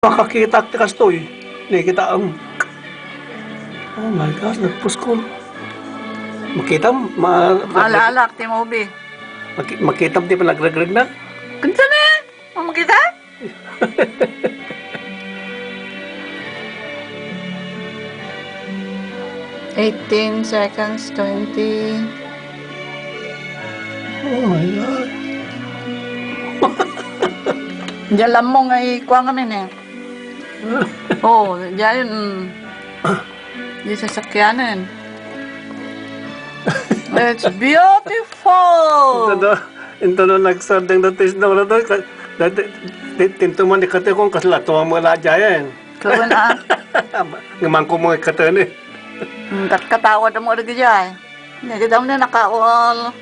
Makakita ka kastoy. Nakita ang... Oh my gosh, nagpuskol. Makita Malalak, ti movie. makita di pa nagragrig na? Kunsa na? Mau kita? $18 seconds, 20. Oh my God. Diyan lang mo nga ikuha kami eh. Oh, diyan di sasakyanan. It's beautiful! Ito na nagsardeng na taste na wala doon. Tinto man ikate kong kaslato ang mga ladyayan. Kaya na. Ngaman ko mga ikate ni. Katawad mo rin dyan. Hindi kita mo na nakaol.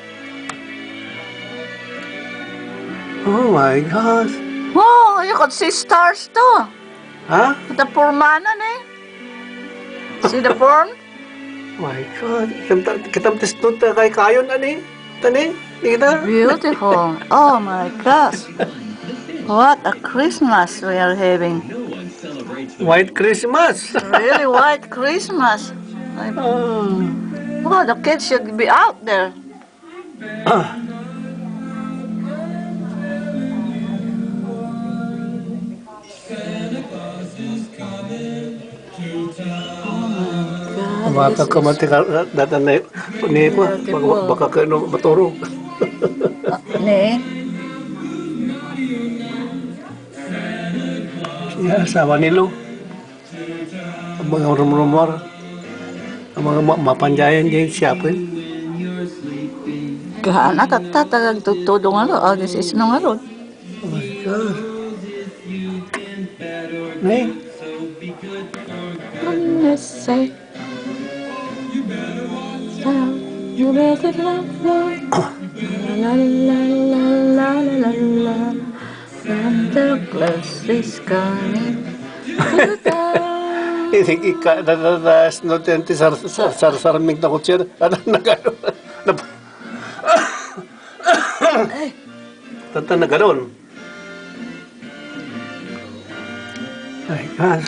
Oh my gosh. Oh, you could see stars too. Ha? The purmanan eh. See the form? My God. Kita testo ta kay kayon ani. Tani, kita. Beautiful. Oh my gosh. What a Christmas we are having. White Christmas. Really white Christmas. Oh, the kids should be out there. Baka ka mati ka datan na ni ko baka ka no maturo. Ne? Ya sawa nilo. Ang mga rumor. Ang mga mapanjayan diyan siya po. Kahana tatag tutudo nga ro. Oh, this is no nga ro. Oh my God. Nay. Goodness sake. You better love Lord. La la la la la la la. Santa Claus is coming to town. Ika dadas no tenti sarming na kutser. Ano nagano? Tata nagaron. Ay, God.